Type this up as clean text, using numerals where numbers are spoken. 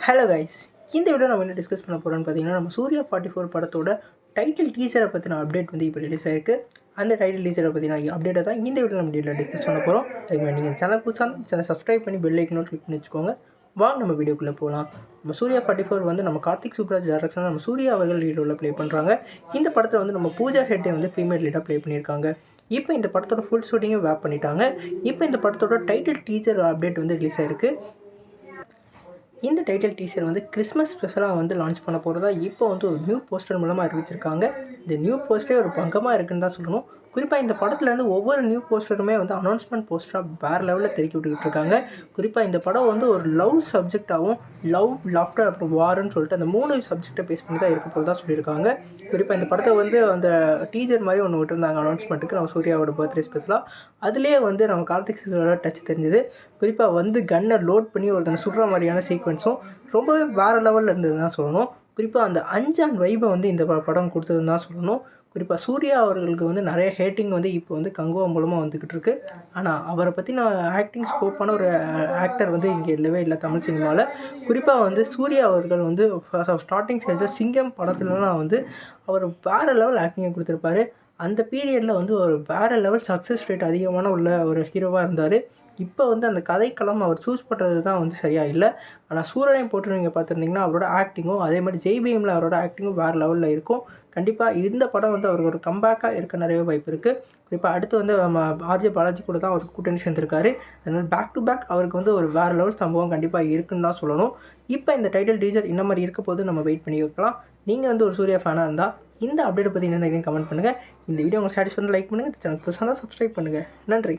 Hello guys, இந்த video நம்ம என்ன டிஸ்கஸ் பண்ண போகிறோம்னு பார்த்தீங்கன்னா, நம்ம சூர்யா 44 படத்தோட டைட்டில் டீசரை பற்றின அப்டேட் வந்து இப்போ ரிலீஸ் ஆயிருக்கு. அந்த டைட்டில் டீசரை பற்றின அப்டேட்டை தான் இந்த வீடியோ நம்ம டீட்டெயில் டிஸ்கஸ் பண்ண போகிறோம். அதுக்கு நீங்கள் சேனல் புதுசாக சேனல் சப்ஸ்கிரைப் பண்ணி பெல் ஐக்கனோட கிளிக் பண்ணி வச்சுக்கோங்க. வாங்க நம்ம வீடியோக்குள்ளே போகலாம். நம்ம சூர்யா 44 வந்து நம்ம கார்த்திக் சுப்ராஜ் டேரக்ஷனில் நம்ம சூர்யா அவர்கள் லீடோவில் ப்ளே பண்ணுறாங்க. இந்த படத்தில் வந்து நம்ம பூஜா ஹெட்டே வந்து ஃபீமேல் லீடாக ப்ளே பண்ணியிருக்காங்க. இப்போ இந்த படத்தோட ஃபுல் ஷூட்டிங்கும் வேப் பண்ணிட்டாங்க. இப்போ இந்த படத்தோட டைட்டில் டீசர் அப்டேட் வந்து ரிலீஸ் ஆயிருக்கு. இந்த டைட்டில் டீசர் வந்து கிறிஸ்மஸ் ஸ்பெஷலாக வந்து லான்ச் பண்ண போகிறதா இப்போ வந்து ஒரு நியூ போஸ்டர் மூலமாக அறிவிச்சிருக்காங்க. இந்த நியூ போஸ்டரே ஒரு பங்கமாக இருக்குன்னு தான் சொல்லணும். குறிப்பாக இந்த படத்துலேருந்து ஒவ்வொரு நியூ போஸ்டருமே வந்து அனௌன்ஸ்மெண்ட் போஸ்டராக வேறு லெவலில் தெருக்கி விட்டுக்கிட்டு இருக்காங்க. குறிப்பாக இந்த படம் வந்து ஒரு லவ் சப்ஜெக்டாகவும் லவ் லாஃப்டர் அப்புறம் வார்ன்னு சொல்லிட்டு அந்த 3 சப்ஜெக்டை பேஸ் பண்ணி தான் இருக்க போது தான் சொல்லியிருக்காங்க. குறிப்பாக இந்த படத்தை வந்து அந்த டீசர் மாதிரி ஒன்று விட்டுருந்தாங்க அனௌன்ஸ்மெண்ட்டுக்கு, நம்ம சூர்யாவோட பர்த்டே ஸ்பெஷலாக. அதுலேயே வந்து நம்ம கார்த்திக் சுப்ராஜோட டச் தெரிஞ்சுது. குறிப்பாக வந்து கன்னை லோட் பண்ணி ஒருத்தனை சுடுற மாதிரியான சீக்வன்ஸும் ரொம்பவே வேறு லெவலில் இருந்ததுன்னு தான் சொல்லணும். குறிப்பாக அந்த அஞ்சான் வைபை வந்து இந்த படம் கொடுத்ததுன்னு தான் சொல்லணும். குறிப்பாக சூர்யா அவர்களுக்கு வந்து நிறைய ஹேட்டிங் வந்து இப்போ வந்து கங்குவா மூலமாக வந்துக்கிட்டு இருக்கு. ஆனால் அவரை பற்றின ஆக்டிங் ஸ்கோப்பான ஒரு ஆக்டர் வந்து இங்கே இல்லவே இல்லை தமிழ் சினிமாவில். குறிப்பாக வந்து சூர்யா அவர்கள் வந்து ஸ்டார்டிங் ஸ்டேஜில் சிங்கம் படத்துலலாம் வந்து அவர் வேறு லெவல் ஆக்டிங்கை கொடுத்துருப்பாரு. அந்த பீரியடில் வந்து ஒரு வேறு லெவல் சக்ஸஸ் ரேட் அதிகமான உள்ள ஒரு ஹீரோவாக இருந்தார். இப்போ வந்து அந்த கதைக்களம் அவர் சூஸ் பண்ணுறது தான் வந்து சரியாக இல்லை. ஆனால் சூரியனை போட்டு நீங்கள் பார்த்துருந்தீங்கன்னா அவரோட ஆக்டிங்கும் அதே மாதிரி ஜெய்பீமில் அவரோட ஆக்டிங்கும் வேறு லெவலில் இருக்கும். கண்டிப்பாக இந்த படம் வந்து அவருக்கு ஒரு கம்பேக்காக இருக்க நிறைய வாய்ப்பு இருக்குது. இப்போ அடுத்து வந்து நம்ம ஆர்ஜே பாலாஜி கூட தான் அவர் கூட்டணி சேர்ந்துருக்காரு. அதனால் பேக் டு பேக் அவருக்கு வந்து ஒரு வேறு லெவல் சம்பவம் கண்டிப்பாக இருக்குன்னு தான் சொல்லணும். இப்போ இந்த டைட்டில் டீசர் இந்த மாதிரி இருக்க போது நம்ம வெயிட் பண்ணி வைக்கலாம். நீங்கள் வந்து ஒரு சூர்யா ஃபேனாக இருந்தால் இந்த அப்டேட்டை பற்றி என்ன கமெண்ட் பண்ணுங்கள். இந்த வீடியோ உங்களுக்கு சாட்டிஸ்ஃபை லைக் பண்ணுங்கள். சேனல் புதுசாக தான் சப்ஸ்கிரைப் பண்ணுங்கள். நன்றி.